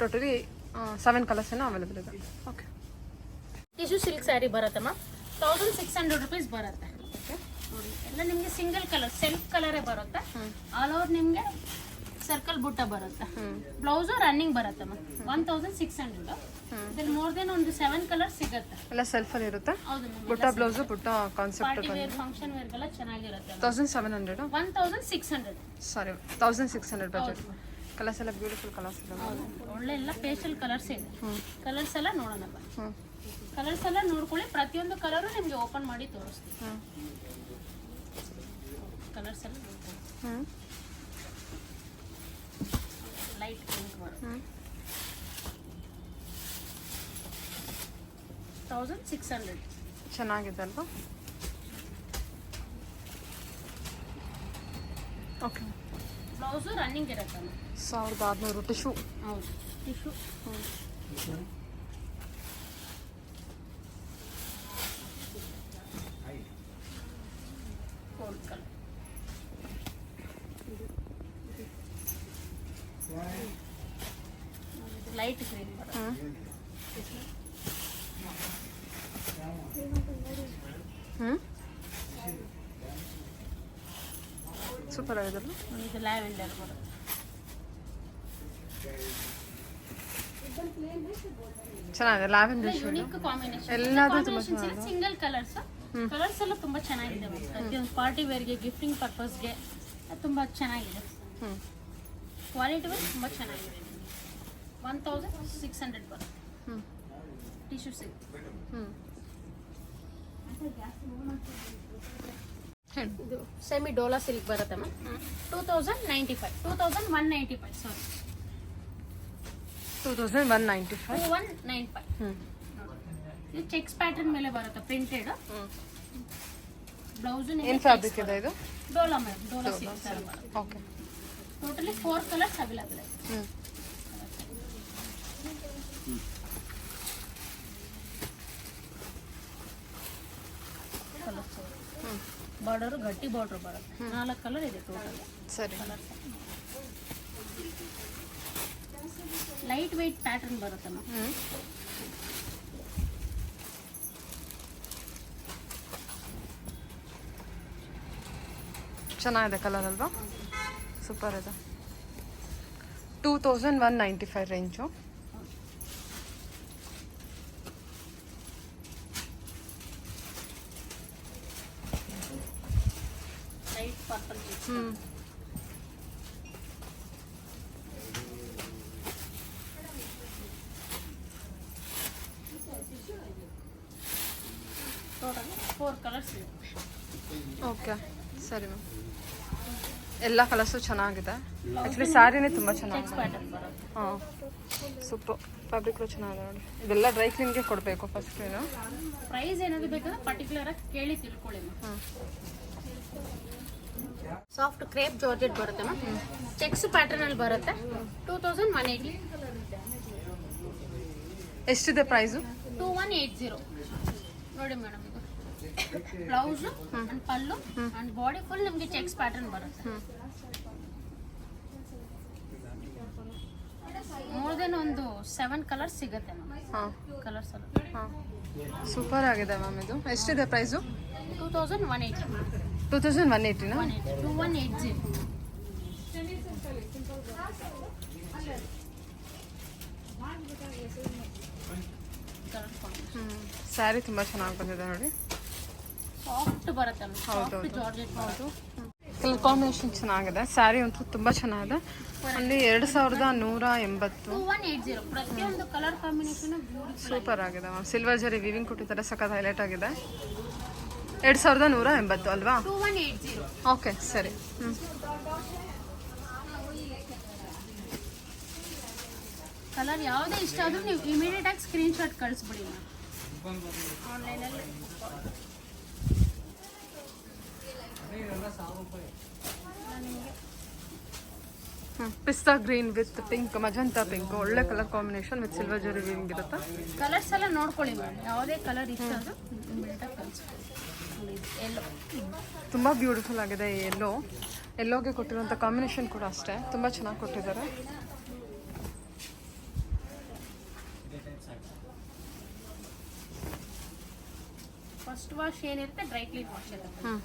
Totally 7 colours ಏನೋ ಅವೈಲೇಬಲ್ ಇದೆ. ಓಕೆ. ಟಿಶ್ಯೂ ಸಿಲ್ಕ್ ಸ್ಯಾರಿ ಬರುತ್ತೆ ಮ್ಯಾಮ್. 1600 ರುಪೀಸ್ ಬರುತ್ತೆ. ಓಕೆ. ನೋಡಿ ಎಲ್ಲ ನಿಮಗೆ ಸಿಂಗಲ್ ಕಲರ್, ಸೆಲ್ಫ್ ಕಲರೇ ಬರುತ್ತೆ. ಆಲ್ ಓವರ್ ನಿಮಗೆ ಸರ್ಕಲ್ ಬುಟ್ಟ ಬರುತ್ತೆ. ಬ್ಲೌಸು ರನ್ನಿಂಗ್ ಬರುತ್ತೆ ಮ್ಯಾಮ್. 1600. ಇದ್ರಲ್ಲಿ ಮೋರ್ ದೆನ್ ಒಂದು 7 ಕಲರ್ ಸಿಗುತ್ತೆ. ಎಲ್ಲ ಸೆಲ್ಫಲ್ಲಿ ಇರುತ್ತೆ. ಹೌದು ಮ್ಯಾಮ್. ಬುಟ್ಟ ಬ್ಲೌಸು ಬುಟ್ಟ ಕಾನ್ಸೆಪ್ಟ್ ಪಾರ್ಟಿ ವೇರ್, ಫಂಕ್ಷನ್ ವೇರ್ಗೆಲ್ಲ ಚೆನ್ನಾಗಿರುತ್ತೆ. 1700. 1600. ಸಾರಿ 1600 ಬಜೆಟ್. ಕಲರ್ಸ್ ಎಲ್ಲ ಬ್ಯೂಟಿಫುಲ್ ಕಲರ್ಸ್ ಇದೆ. ಒಳ್ಳೆ ಎಲ್ಲ ಪೇಸ್ಟಲ್ ಕಲರ್ಸ್ ಇದೆ. ಕಲರ್ಸ್ ಎಲ್ಲ ನೋಡೋಣ ಬಾ. ಕಲರ್ಸ್ ಎಲ್ಲ ನೋಡ್ಕೊಳ್ಳಿ. ಪ್ರತಿಯೊಂದು ಕಲರು ನಿಮಗೆ ಓಪನ್ ಮಾಡಿ ತೋರಿಸ್ತೀವಿ. ಕಲರ್ಸ್ ಎಲ್ಲ ನೋಡ್ಕೊಳ್ಳಿ. ಲೈಟ್ ಪಿಂಕ್ ಬರುತ್ತೆ. 1600. ಚೆನ್ನಾಗಿದೆ ಅಲ್ವಾ? ಓಕೆ. ಬ್ಲೌಸು ರನ್ನಿಂಗ್ ಇರುತ್ತೆ. 1600 ಟಿಶ್ಯೂ. ಹೌದು, tissue. Gold colour. Light green ಬರುತ್ತೆ. ಸೂಪರ್ ಆಗಿದೆ. ಇದು ಲ್ಯಾವೆಂಡರ್ ಬರುತ್ತೆ. ಚೆನ್ನಾಗಿದೆ. Lavender unique combination. ಎಲ್ಲದೂ ತುಂಬಾ ಸಿಂಗಲ್ ಕಲರ್ಸ್. ಕಲರ್ಸ್ ಎಲ್ಲ ತುಂಬಾ ಚೆನ್ನಾಗಿದೆ. ಪ್ರತಿಯೊಂದು ಪಾರ್ಟಿ ವೇರ್ಗೆ, ಗಿಫ್ಟಿಂಗ್ ಪರ್ಪಸ್ಗೆ ತುಂಬಾ ಚೆನ್ನಾಗಿದೆ. ಕ್ವಾಲಿಟಿ ವೈಸ್ ತುಂಬಾ ಚೆನ್ನಾಗಿದೆ. 1600 ಬರುತ್ತೆ. Tissue silk. ಇದು ಸೆಮಿ ಡೋಲಾ ಸಿಲ್ಕ್ ಬರುತ್ತೆ ಮ್ಯಾಮ್. 2195. ಸಾರಿ 2195. 2195. ಇದು ಚೆಕ್ಸ್ ಪ್ಯಾಟರ್ನ್ ಮೇಲೆ ಬರುತ್ತೆ, ಪ್ರಿಂಟೆಡ್. ಬ್ಲೌಸ್ ಏನು ಫ್ಯಾಬ್ರಿಕ್ ಇದೆ ಇದು? Dhola ma'am. Dhola silk. Okay. Totally 4 colours available ಇದೆ. ಬಾರ್ಡರು ಗಟ್ಟಿ ಬಾರ್ಡರ್ ಬರುತ್ತೆ. 4 ಕಲರ್ ಇದೆ ಟೋಟಲ್. ಸರಿ. ಲೈಟ್ ವೆಯ್ಟ್ ಪ್ಯಾಟರ್ನ್ ಬರುತ್ತೆ ಮ್ಯಾಮ್. ಚೆನ್ನಾಗಿದೆ ಕಲರ್ ಅಲ್ವಾ? ಸೂಪರ್ ಇದೆ. 2195 ರೇಂಜು. ಹ್ಞೂ ಟೋಟಲ್ 4 ಕಲರ್ಸ್ ಇದೆ. ಓಕೆ ಸರಿ ಮ್ಯಾಮ್. ಎಲ್ಲ ಕಲರ್ಸು ಚೆನ್ನಾಗಿದೆ. ಆ್ಯಕ್ಚುಲಿ ಸ್ಯಾರಿನೇ ತುಂಬ ಚೆನ್ನಾಗಿದೆ. ಪ್ಯಾಟರ್ನ್ ಬರುತ್ತೆ. ಹಾಂ ಸೂಪರ್. ಫ್ಯಾಬ್ರಿಕ್ಗಳು ಚೆನ್ನಾಗಿದೆ ನೋಡಿ. ಇದೆಲ್ಲ ಡ್ರೈ ಕ್ಲೀನ್ಗೆ ಕೊಡಬೇಕು ಫಸ್ಟ್ ಏನು. ಪ್ರೈಸ್ ಏನಾದ್ರು ಬೇಕಾದ್ರೆ ಪರ್ಟಿಕ್ಯುಲರ್ ಆಗಿ ಕೇಳಿ ತಿಳ್ಕೊಳ್ಳಿ ಮ್ಯಾಮ್. ಹಾಂ ಸಾಫ್ಟ್ ಕ್ರೇಪ್ ಜಾರ್ಜೆಟ್ ಬರುತ್ತೆ ಮ್ಯಾಮ್. ಚೆಕ್ಸ್ ಪ್ಯಾಟರ್ನ್ ಅಲ್ಲಿ ಬರುತ್ತೆ. 2180. ಎಷ್ಟಿದೆ ಪ್ರೈಸು? 2180 ನೋಡಿ ಮೇಡಮ್. ಇದು blouse and pallu and body full ನಿಮಗೆ ಚೆಕ್ಸ್ ಪ್ಯಾಟರ್ನ್ ಬರುತ್ತೆ. ಮೋರ್ ದೆನ್ ಒಂದು 7 ಕಲರ್ಸ್ ಸಿಗುತ್ತೆ ಮ್ಯಾಮ್. ಹಾಂ ಕಲರ್ಸ್ ಅಲ್ಲ. ಹಾಂ ಸೂಪರ್ ಆಗಿದೆ ಮ್ಯಾಮ್. ಇದು ಎಷ್ಟಿದೆ ಪ್ರೈಸು? 2180. 2180ನಾ? 2180. ಸ್ಯಾರಿ ತುಂಬ ಚೆನ್ನಾಗಿ ಬಂದಿದೆ ನೋಡಿ. ಸಾಫ್ಟ್ ಬರುತ್ತೆ ಮ್ಯಾಮ್. ಹೌದು ಸಾಫ್ಟ್ ಜಾರ್ಜೆಟ್ ಹೌದು. ಕಲರ್ ಕಾಂಬಿನೇಷನ್ ಚೆನ್ನಾಗಿದೆ. ಸ್ಯಾರಿ ಅಂತೂ ತುಂಬ ಚೆನ್ನಾಗಿದೆ. ಅಲ್ಲಿ 2180. 2180 ಪ್ರತಿಯೊಂದು ಕಲರ್ ಕಾಂಬಿನೇಷನ್ ಬ್ಯೂಟಿಫುಲ್. ಸೂಪರ್ ಆಗಿದೆ ಮ್ಯಾಮ್. ಸಿಲ್ವರ್ ಜರಿ ವಿವಿಂಗ್ ಕೊಟ್ಟಿದ್ದಾರೆ, ಸಖತ್ ಹೈಲೈಟ್ ಆಗಿದೆ. 2180 ಅಲ್ವಾ? 2180. ಓಕೆ ಸರಿ. ಹ್ಞೂ ಕಲರ್ ಯಾವುದೇ ಇಷ್ಟ ಆದ್ರೂ ನೀವು ಇಮಿಡಿಯೇಟ್ ಆಗಿ ಸ್ಕ್ರೀನ್ ಶಾಟ್ ಕಳಿಸ್ಬಿಡಿ ಮ್ಯಾಮ್. ಆನ್ಲೈನಲ್ಲಿ ಪಿಸ್ತಾ green with pink, magenta pink, ಒಳ್ಳೆ ಕಲರ್ ಕಾಂಬಿನೇಷನ್ ವಿತ್ ಸಿಲ್ವರ್ ಜರಿ ವಿವಿಂಗ್ ಇರುತ್ತೆ. ಕಲರ್ಸ್ ಎಲ್ಲ ನೋಡ್ಕೊಳ್ಳಿ ಮ್ಯಾಮ್. ಯಾವುದೇ ಕಲರ್ ಇಷ್ಟ ಆದ್ರೂ ಇಮಿಡಿಯೇಟ್ ಆಗಿ ಕಳಿಸ್ಬಿಡಿ. ಎಲ್ಲೋ ತುಂಬ ಬ್ಯೂಟಿಫುಲ್ ಆಗಿದೆ. ಎಲ್ಲೋಗೆ ಕೊಟ್ಟಿರುವಂಥ ಕಾಂಬಿನೇಷನ್ ಕೂಡ ಅಷ್ಟೇ ತುಂಬ ಚೆನ್ನಾಗಿ ಕೊಟ್ಟಿದ್ದಾರೆ. ಫಸ್ಟ್ ವಾಶ್ ಏನಿರುತ್ತೆ ಡ್ರೈ ಕ್ಲೀನ್ ವಾಶ್ ಇರುತ್ತೆ. ಹ್ಞೂ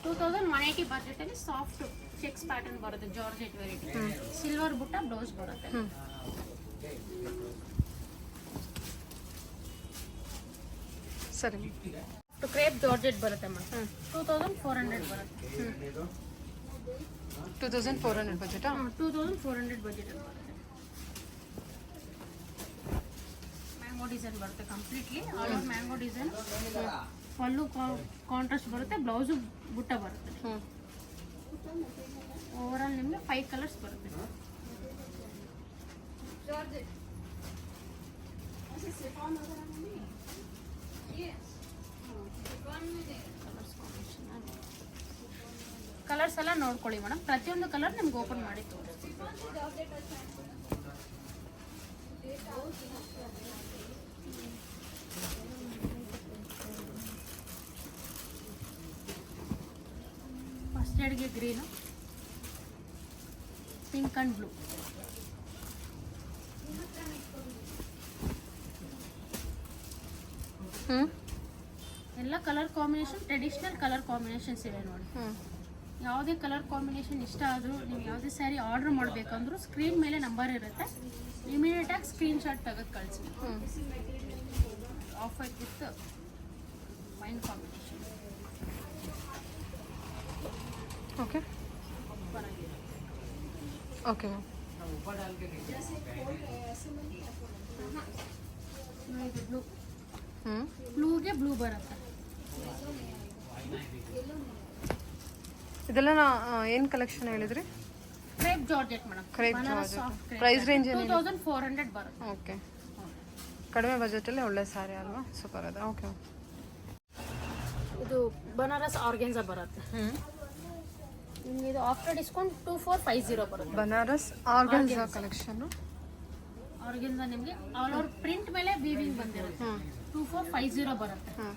2180 ಬಜೆಟ್ ಅಲ್ಲಿ ಸಾಫ್ಟ್ ಚೆಕ್ಸ್ ಪ್ಯಾಟರ್ನ್ ಬರುತ್ತೆ. Georgette variety. ಸಿಲ್ವರ್ ಬುಟ್ಟ ಬ್ಲೌಸ್ ಬರುತ್ತೆ. ಹ್ಞೂ ಸರಿ. ಕ್ರೇಪ್ ಜಾರ್ಜೆಟ್ ಬರುತ್ತೆ ಮ್ಯಾಮ್. 2400 ಬರುತ್ತೆ. 2400 ಬಜೆಟಾ? 2400 ಬಜೆಟ್ ಅಲ್ಲಿ ಬರುತ್ತೆ. ಮ್ಯಾಂಗೋ ಡಿಸೈನ್ ಬರುತ್ತೆ completely. All over mango design. ಪಲ್ಲು ಕಾಂಟ್ರಾಸ್ಟ್ ಬರುತ್ತೆ. ಬ್ಲೌಸು ಬುಟ್ಟ ಬರುತ್ತೆ. ಹ್ಞೂ ಓವರ್ ಆಲ್ ನಿಮಗೆ 5 ಕಲರ್ಸ್ ಬರುತ್ತೆ. ಕಲರ್ಸ್ ಎಲ್ಲ ನೋಡ್ಕೊಳ್ಳಿ ಮೇಡಮ್. ಪ್ರತಿಯೊಂದು ಕಲರ್ ನಿಮ್ಗೆ ಓಪನ್ ಮಾಡಿ ತೋರಿಸ್ತೀನಿ. ಮಸ್ಟರ್ಡ್ಗೆ ಗ್ರೀನು, ಪಿಂಕ್ ಅಂಡ್ ಬ್ಲೂ. ಹ್ಞೂ ಎಲ್ಲ colour combination traditional colour combinations ಇವೆ ನೋಡಿ. ಹ್ಞೂ ಯಾವುದೇ ಕಲರ್ ಕಾಂಬಿನೇಷನ್ ಇಷ್ಟ ಆದರೂ ನೀವು ಯಾವುದೇ ಸ್ಯಾರಿ ಆರ್ಡರ್ ಮಾಡಬೇಕಂದ್ರೂ ಸ್ಕ್ರೀನ್ ಮೇಲೆ ನಂಬರ್ ಇರುತ್ತೆ. ಇಮಿಡಿಯೇಟಾಗಿ ಸ್ಕ್ರೀನ್ ಶಾಟ್ ತೆಗೆದು ಕಳಿಸಿ. Off white with wine combination. Okay okay ma'am. ಇದು ಬ್ಲೂ. ಹ್ಞೂ ಬ್ಲೂಗೆ ಬ್ಲೂ ಬರುತ್ತೆ. ಇದೆಲ್ಲ ಏನು ಕಲೆಕ್ಷನ್ ಹೇಳಿದ್ರಿ? Crepe georgette madam. Crepe georgette. Price range ಏನು? 2400 ಬರುತ್ತೆ. ಓಕೆ ಕಡಿಮೆ ಬಜೆಟಲ್ಲಿ ಒಳ್ಳೆ ಸ್ಯಾರಿ ಅಲ್ವಾ? ಸೂಪರ್ ಅದ. ಓಕೆ ಇದು ಬನಾರಸ್ ಆರ್ಗೆನ್ಸಾ ಬರುತ್ತೆ. ಹ್ಞೂ ನಿಮಗೆ ಇದು ಆಫ್ಟರ್ ಡಿಸ್ಕೌಂಟ್ 2450 ಬರುತ್ತೆ. Banaras organza collection. ಆರ್ಗೆನ್ಸಾ ನಿಮಗೆ ಆಲ್ ಓವರ್ ಪ್ರಿಂಟ್ ಮೇಲೆ ವೀವಿಂಗ್ ಬಂದಿರುತ್ತೆ. 2450 ಬರುತ್ತೆ. ಹ್ಞೂ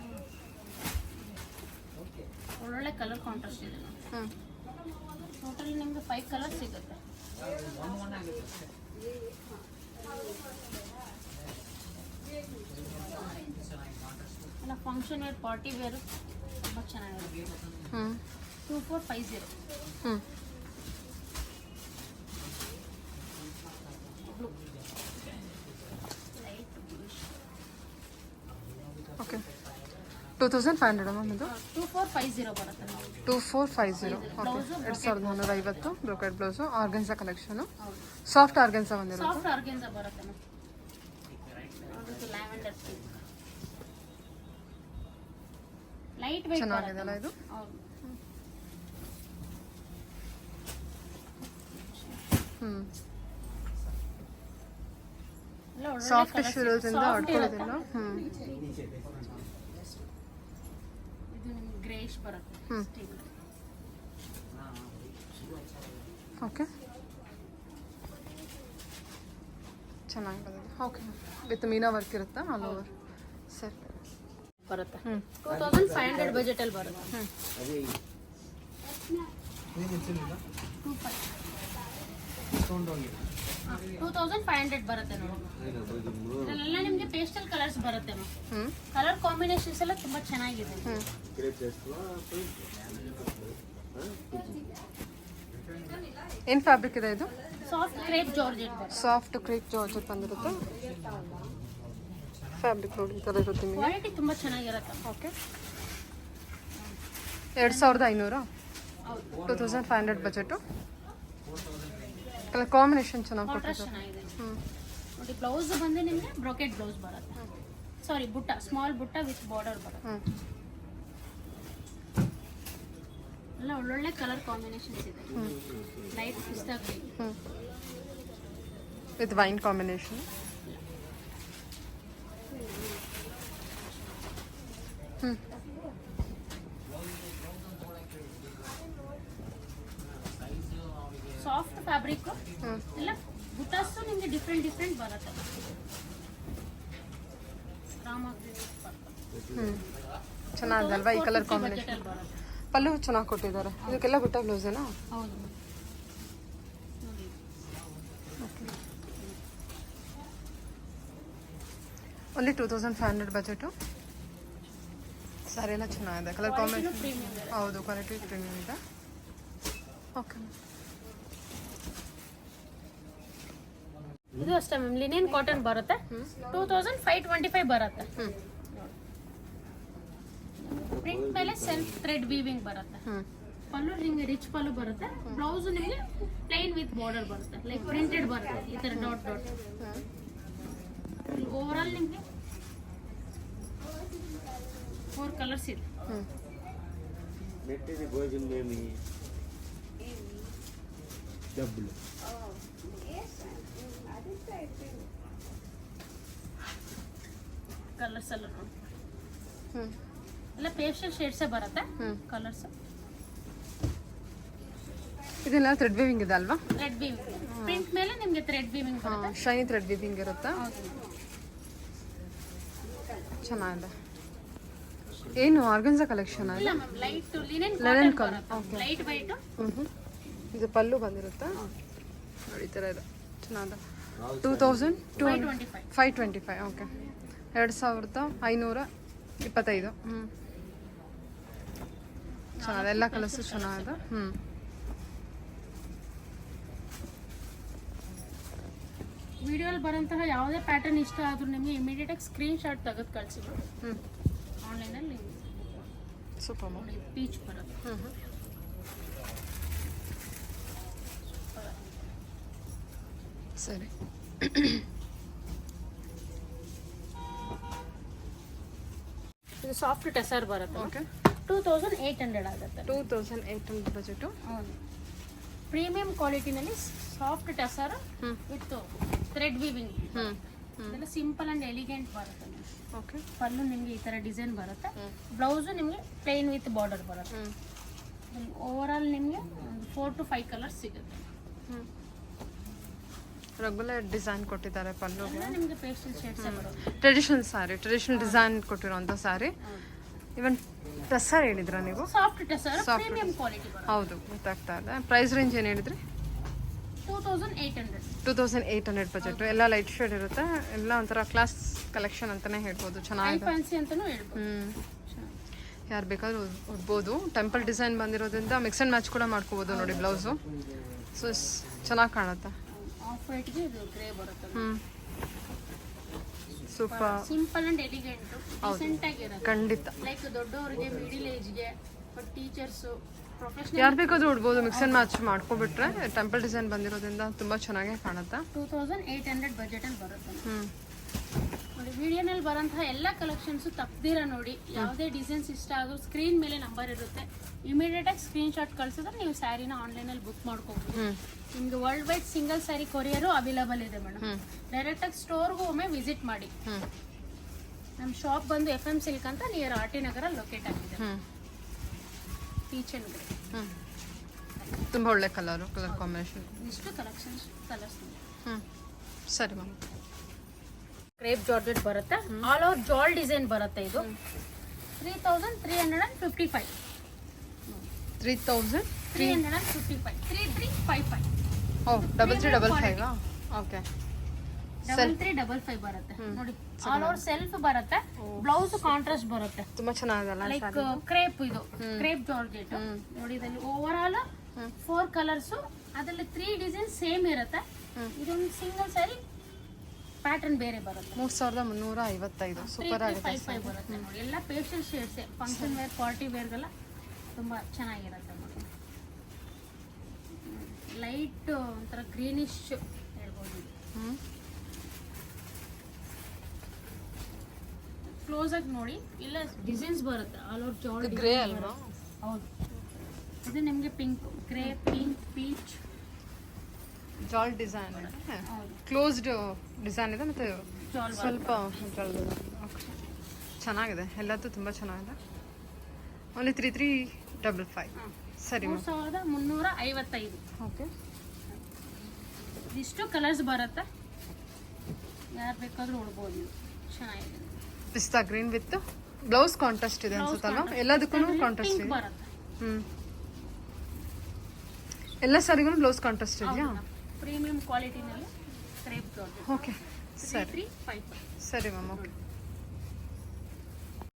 ಒಳ್ಳೊಳ್ಳೆ ಕಲರ್ ಕಾಂಟ್ರಾಸ್ಟ್ ಇದೆ. ಹ್ಞೂ ಟೋಟಲಿ ನಿಮಗೆ 5 ಕಲರ್ ಸಿಗುತ್ತೆ. ಎಲ್ಲ ಫಂಕ್ಷನ್ ವೇರ್ ಪಾರ್ಟಿ ವೇರು ತುಂಬ ಚೆನ್ನಾಗಿರುತ್ತೆ. ಹ್ಞೂ 2450. ಹ್ಞೂ blue light bluish. Okay 2500 ma'am ಇದು. 2450 ಬರುತ್ತೆ. 2450. Okay, blouse 2450 brocade blouse, organza collection, ಹೌದು. ಸಾಫ್ಟ್ ಆರ್ಗನ್ಸಾ ಬಂದಿರೋದು. ಸಾಫ್ಟ್ ಆರ್ಗೆನ್ಸ ಬರುತ್ತೆ ma'am. Lavender pink light weight ಚೆನ್ನಾಗಿದೆಲ್ಲ ಇದು. ಹೌದು. ಎಲ್ಲ ಒಳ್ಳೊಳ್ಳೆ ಸಾಫ್ಟ್ colours ಇದೆ. ಇರೋದ್ರಿಂದ Soft ಆಡ್ಕೊಳ್ಳೋದಿಲ್ಲ. ಇರುತ್ತೆ. ಇದು ನಿಮ್ಗೆ ಗ್ರೇಷ್ ಬರುತ್ತೆ. Steel. ಓಕೆ, ಚೆನ್ನಾಗಿದೆ. ಓಕೆ, ವಿತ್ ಮೀನಾ ವರ್ಕ್ ಇರುತ್ತಾ ಆಲ್ ಓವರ್? ಸರಿ. ಬರುತ್ತೆ 2500 ಬಜೆಟ್ ಅಲ್ಲಿ ಬರುತ್ತೆ. 2500 ಬರುತ್ತೆ ನೋಡಿ. ಇದರಲ್ಲೆಲ್ಲ ನಿಮಗೆ ಪೇಸ್ಟಲ್ ಕಲರ್ಸ್ ಬರುತ್ತೆ ಮ್ಯಾಮ್. ಕಲರ್ ಕಾಂಬಿನೇಷನ್ಸ್ ಎಲ್ಲ ತುಂಬಾ ಚೆನ್ನಾಗಿದೆ. ಏನು ಫ್ಯಾಬ್ರಿಕ್ ಇದೆ ಇದು? ಸಾಫ್ಟ್ ಕ್ರೇಪ್ ಜಾರ್ಜೆಟ್ ಬರುತ್ತೆ. ಸಾಫ್ಟ್ ಕ್ರೇಪ್ ಜಾರ್ಜೆಟ್ ಬಂದಿರುತ್ತೆ. ಫ್ಯಾಬ್ರಿಕ್ ನೋಡಿ ಈ ಥರ ಇರುತ್ತೆ ನಿಮಗೆ. ಕ್ವಾಲಿಟಿ ತುಂಬಾ ಚೆನ್ನಾಗಿರುತ್ತೆ. ಓಕೆ, 2500, ಹೌದು. 2500 ಬಜೆಟು. ಕಲರ್ ಕಾಂಬಿನೇಷನ್ ಚೆನ್ನಾಗಿ ಕಾಂಟ್ರಾಸ್ಟ್ ಕೊಟ್ಟಿದ್ದಾರೆ. ಚೆನ್ನಾಗಿದೆ ನೋಡಿ. ಬ್ಲೌಸ್ ಬಂದು ನಿಮಗೆ ಬ್ರೊಕೆಟ್ ಬ್ಲೌಸ್ ಬರುತ್ತೆ. ಸಾರಿ, ಬುಟ್ಟ, ಸ್ಮಾಲ್ ಬುಟ್ಟ ವಿತ್ ಬಾರ್ಡರ್ ಬರುತ್ತೆ. ಎಲ್ಲ ಒಳ್ಳೊಳ್ಳೆ ಕಲರ್ ಕಾಂಬಿನೇಷನ್ಸ್ ಇದೆ. Light pista green, with wine combination. Soft fabric ಎಲ್ಲ ಬುಟಾಸ್ ನಿಮಗೆ ಡಿಫ್ರೆಂಟ್ ಡಿಫ್ರೆಂಟ್ ಬರುತ್ತೆ. ರಾಮ ಚೆನ್ನಾಗಿದೆ ಅಲ್ವಾ ಈ ಕಲರ್ ಕಾಂಬಿನೇಷನ್? ಬಜೆಟ್ ಅಲ್ಲಿ ಬರುತ್ತೆ. ಪಲ್ಲು ಚೆನ್ನಾಗಿ ಕೊಟ್ಟಿದ್ದಾರೆ. ಇದಕ್ಕೆಲ್ಲ ಬುಟ್ಟ ಬ್ಲೌಸೇನಾ? ಹೌದು ನೋಡಿ. Only 2500 budget. ಸ್ಯಾರಿ ಎಲ್ಲ ಚೆನ್ನಾಗಿದೆ. ಕಲರ್ ಕಾಂಬಿನೇಷನ್ ಪ್ರೀಮಿಯಂ ಇದೆ. ಹೌದು, ಕ್ವಾಲಿಟಿ ಪ್ರೀಮಿಯಂ ಇದೆ. ಓಕೆ, ಇದು ಅಷ್ಟೇ ಮ್ಯಾಮ್, ಲಿನೆನ್ ಕಾಟನ್ ಬರುತ್ತೆ. 2525 ಬರುತ್ತೆ. ಪ್ರಿಂಟ್ ಮೇಲೆ ಸೆಲ್ಫ್ ಥ್ರೆಡ್ ವೀವಿಂಗ್ ಬರುತ್ತೆ. ಪಲ್ಲು ನಿಮಗೆ ರಿಚ್ ಪಲ್ಲು ಬರುತ್ತೆ. ಬ್ಲೌಸ್ ನಿಮಗೆ ಪ್ಲೈನ್ ವಿತ್ ಬಾರ್ಡರ್ ಬರುತ್ತೆ. ಲೈಕ್ ಪ್ರಿಂಟೆಡ್ ಬರುತ್ತೆ ಈ ತರ ಡಾಟ್ ಡಾಟ್. ಓವರ್ ಆಲ್ ನಿಮಗೆ 4 ಕಲರ್ಸ್ ಇದೆ. ಕಲರ್ಸ್ ಎಲ್ಲ ನೋಡಿ. ಎಲ್ಲ ಪೇಸ್ಟಲ್ ಶೇಡ್ಸೇ ಬರುತ್ತೆ ಕಲರ್ಸ್. ಇದೆಲ್ಲ ಥ್ರೆಡ್ ವೀವಿಂಗ್ ಇದೆ ಅಲ್ವಾ? ಥ್ರೆಡ್ ವೀವಿಂಗ್ ಪ್ರಿಂಟ್ ಮೇಲೆ ನಿಮಗೆ ಥ್ರೆಡ್ ವೀವಿಂಗ್ ಬರುತ್ತೆ. ಶೈನಿ ಥ್ರೆಡ್ ವೀವಿಂಗ್ ಇರುತ್ತಾ? ಹೌದು. ಚೆನ್ನಾಗಿದೆ. ಏನು ಆರ್ಗನ್ಸಾ ಕಲೆಕ್ಷನ್ ಇಲ್ಲ ma'am, light linen Linen cotton cotton, ಬರುತ್ತೆ. Light white. ಇದು ಪಲ್ಲು ಬಂದಿರುತ್ತಾ ನೋಡಿ ಈ ಥರ ಇದೆ. ಚೆನ್ನಾಗಿದೆ. 2525. ಓಕೆ, 2525. ಚೆನ್ನಾಗಿದೆ. ಎಲ್ಲ ಕಲರ್ಸು ಚೆನ್ನಾಗಿದೆ. ವಿಡಿಯೋಲಿ ಬರೋಂತಹ ಯಾವುದೇ ಪ್ಯಾಟರ್ನ್ ಇಷ್ಟ ಆದ್ರೂ ನಿಮಗೆ ಇಮಿಡಿಯೇಟ್ ಆಗಿ ಸ್ಕ್ರೀನ್ ಶಾಟ್ ತೆಗೆದು ಕಳಿಸಿ ಆನ್ಲೈನಲ್ಲಿ. ಸೂಪರ್. ನೋಡಿ ಪೀಚ್ ಬರುತ್ತೆ. ಸರಿ. ಇದು ಸಾಫ್ಟ್ ಟೆಸರ್ ಬರುತ್ತೆ. ಓಕೆ, 2800 ಆಗುತ್ತೆ. 2800 ಬಜೆಟು. ಹೌದು. ಪ್ರೀಮಿಯಂ ಕ್ವಾಲಿಟಿನಲ್ಲಿ soft tussar with thread weaving. ಇದೆಲ್ಲ ಸಿಂಪಲ್ ಅಂಡ್ ಎಲಿಗೆಂಟ್ ಬರುತ್ತೆ. ಓಕೆ, ಪಲ್ಲು ನಿಮಗೆ ಈ ತರ ಡಿಸೈನ್ ಬರುತ್ತೆ. ಬ್ಲೌಸು ನಿಮಗೆ ಪ್ಲೇನ್ ವಿತ್ ಬಾರ್ಡರ್ ಬರುತ್ತೆ. ಓವರ್ ಆಲ್ ನಿಮಗೆ 4 to 5 ಕಲರ್ಸ್ ಸಿಗುತ್ತೆ. ರೆಗ್ಯುಲರ್ ಡಿಸೈನ್ ಕೊಟ್ಟಿದ್ದಾರೆ ಪಲ್ಲುಗೆ. ಎಲ್ಲ ನಿಮಗೆ ಪೇಸ್ಟಲ್ ಶೇಡ್ಸ್ ಬರುತ್ತೆ. ಟ್ರೆಡಿಷನಲ್ ಸ್ಯಾರಿ, ಟ್ರೆಡಿಷನಲ್ ಡಿಸೈನ್ ಕೊಟ್ಟಿರೋಂಥ ಸ್ಯಾರಿ. ಇವನ್ ಟೆಸರ್ ಹೇಳಿದ್ರ ನೀವು? ಸಾಫ್ಟ್ ಟೆಸರ್ ಪ್ರೀಮಿಯಂ ಕ್ವಾಲಿಟಿ ಬರುತ್ತೆ. ಹೌದು, ಗೊತ್ತಾಗ್ತಾ ಇದೆ. ಪ್ರೈಸ್ ರೇಂಜ್ ಏನು ಹೇಳಿದ್ರಿ? 2800. 2800 ಬಜೆಟ್. ಎಲ್ಲ ಲೈಟ್ ಶೇಡ್ ಇರುತ್ತೆ. ಎಲ್ಲ ಒಂಥರ ಕ್ಲಾಸ್ ಕಲೆಕ್ಷನ್ ಅಂತಾನೆ ಹೇಳ್ಬೋದು. ಹೈ ಚೆನ್ನಾಗಿದೆ. ಫ್ಯಾನ್ಸಿ ಅಂತಾನೂ ಹೇಳ್ಬೋದು. ಯಾರು ಬೇಕಾದ್ರೂ ಉಡ್ಬೋದು. ಟೆಂಪಲ್ ಡಿಸೈನ್ ಬಂದಿರೋದ್ರಿಂದ ಮಿಕ್ಸ್ ಆ್ಯಂಡ್ ಮ್ಯಾಚ್ ಕೂಡ ಮಾಡ್ಕೋಬೋದು ನೋಡಿ ಬ್ಲೌಸು. ಸೊ ಚೆನ್ನಾಗಿ ಕಾಣುತ್ತೆ. ಆಫ್ ವೈಟ್ಗೆ ಇದು ಗ್ರೇ ಬರುತ್ತೆ. Super. Simple and elegant, decent ಆಗಿರುತ್ತೆ. ಖಂಡಿತ. ಲೈಕ್ ದೊಡ್ಡವರಿಗೆ, ಮಿಡಿಲ್ ಏಜ್ಗೆ, ಬಟ್ ಟೀಚರ್ಸು ಪ್ರೊಫೆಷನಲ್ ಯಾರು ಬೇಕಾದ್ರೂ ಉಡ್ಬೋದು, ಮಿಕ್ಸ್ ಆ್ಯಂಡ್ ಮ್ಯಾಚ್ ಮಾಡ್ಕೊಬಿಟ್ರೆ ಟೆಂಪಲ್ ಡಿಸೈನ್ ಬಂದಿರೋದ್ರಿಂದ ತುಂಬ ಚೆನ್ನಾಗೇ ಕಾಣುತ್ತೆ. 2800 ಬಜೆಟಲ್ಲಿ ಬರುತ್ತೆ. ಹ್ಞೂ ನೋಡಿ ವಿಡಿಯೋನಲ್ಲಿ ಬರೋಂತಹ ಎಲ್ಲ ಕಲೆಕ್ಷನ್ಸು ತಪ್ಪದಿರ ನೋಡಿ. ಯಾವುದೇ ಡಿಸೈನ್ಸ್ ಇಷ್ಟ ಆದರೂ ಸ್ಕ್ರೀನ್ ಮೇಲೆ ನಂಬರ್ ಇರುತ್ತೆ, ಇಮಿಡಿಯೇಟಾಗಿ ಸ್ಕ್ರೀನ್ಶಾಟ್ ಕಳಿಸಿದ್ರೆ ನೀವು ಸ್ಯಾರಿನ ಆನ್ಲೈನಲ್ಲಿ ಬುಕ್ ಮಾಡ್ಕೋಬೋದು. ನಿಮಗೆ world wide single sari courier available ಇದೆ ಮೇಡಮ್. ಡೈರೆಕ್ಟಾಗಿ ಸ್ಟೋರ್ಗೂ ಒಮ್ಮೆ ವಿಸಿಟ್ ಮಾಡಿ. ನಮ್ಮ ಶಾಪ್ ಬಂದು FM ಸಿಲ್ಕ್ ಅಂತ ನಿಯರ್ RT ನಗರ ಲೊಕೇಟ್ ಆಗಿದೆ. ಪೀಚ್ ಅಂಡ್ ಗ್ರೇ ತುಂಬ ಒಳ್ಳೆ ಕಲರ್ ಕಾಂಬಿನೇಷನ್. ಇಷ್ಟು ಕಲೆಕ್ಷನ್ಸ್ ಕಲರ್ಸ್. ಸರಿ ಮ್ಯಾಮ್. ಕ್ರೇಪ್ ಜಾರ್ಜೆಟ್ ಬರುತ್ತೆ, ಆಲ್ ಓವರ್ ಜಾಲ್ ಡಿಸೈನ್ ಬರುತ್ತೆ. ಇದು 3355. 3355. 3355. ಓ 3355. ಓಕೆ 3355 ಬರುತ್ತೆ ನೋಡಿ. ಆಲ್ ಓವರ್ ಸೆಲ್ಫ್ ಬರುತ್ತೆ, ಬ್ಲೌಸ್ ಕಾಂಟ್ರಾಸ್ಟ್ ಬರುತ್ತೆ. ತುಂಬಾ ಚೆನ್ನಾಗಲ್ಲ ಲೈಕ್ ಕ್ರೇಪ್, ಇದು ಕ್ರೇಪ್ ಜಾರ್ಜೆಟ್ ನೋಡಿ. ಇದರಲ್ಲಿ ಓವರ್ ಆಲ್ 4 ಕಲರ್ಸ್, ಅದರಲ್ಲಿ 3 ಡಿಸೈನ್ ಸೇಮ್ ಇರುತ್ತೆ. ಇದೊಂದು ಸಿಂಗಲ್ ಸ್ಯಾರಿ ಪ್ಯಾಟರ್ನ್ ಬೇರೆ ಬರುತ್ತೆ. 3355. ಸೂಪರ್ ಆಗಿದೆ. 55 ಬರುತ್ತೆ ನೋಡಿ. ಎಲ್ಲ pastel shades, function wear party ವೇರ್ಗೆಲ್ಲ ತುಂಬಾ ಚೆನ್ನಾಗಿರುತ್ತೆ ನೋಡಿ. ಲೈಟ್ ಒಂಥರ ಗ್ರೀನಿಶ್ ಹೇಳ್ಬೋದು. ಕ್ಲೋಸ್ ಆಗಿ ನೋಡಿ, ಇಲ್ಲ ಡಿಸೈನ್ಸ್ ಬರುತ್ತೆ ಆಲ್ ಓವರ್ ಜಾಲ್. ಗ್ರೇ ಅಲ್ವಾ? ಹೌದು. ಇದು ನಿಮಗೆ ಪಿಂಕ್, ಗ್ರೇ, ಪಿಂಕ್, ಪೀಚ್ ಜಾಲ್ ಡಿಸೈನ್. ಕ್ಲೋಸ್ಡ್ ಡಿಸೈನ್ ಇದೆ ಮತ್ತೆ ಸ್ವಲ್ಪ ಜಾಲ್ ಡಿಸೈನ್. ಓಕೆ ಚೆನ್ನಾಗಿದೆ, ಎಲ್ಲದೂ ತುಂಬ ಚೆನ್ನಾಗಿದೆ. ಓನ್ಲಿ 3355. ಸರಿ ಮ್ಯಾಮ್. 3355. ಓಕೆ ಇಷ್ಟು ಕಲರ್ಸ್ ಬರುತ್ತೆ, ಯಾರು ಬೇಕಾದ್ರೂ ಉಡ್ಬೋದು. ಚೆನ್ನಾಗಿದೆ. ಪಿಸ್ತಾ ಗ್ರೀನ್ ವಿತ್ ಬ್ಲೌಸ್ ಕಾಂಟ್ರಾಸ್ಟ್ ಇದೆ ಅನ್ಸುತ್ತಲ್ವಾ? ಎಲ್ಲದಕ್ಕೂ ಕಾಂಟ್ರಾಸ್ಟ್ ಇದೆ. ಬರುತ್ತೆ. ಎಲ್ಲ ಸಾರಿಗೂ ಬ್ಲೌಸ್ ಕಾಂಟ್ರಾಸ್ಟ್ ಇದೆಯಾ? ಪ್ರೀಮಿಯಂ ಕ್ವಾಲಿಟಿನಲ್ಲಿ ಕ್ರೇಪ್ ಜಾರ್ಜೆಟ್. ಓಕೆ ಸರಿ 3355. ಸರಿ ಮ್ಯಾಮ್. ಓಕೆ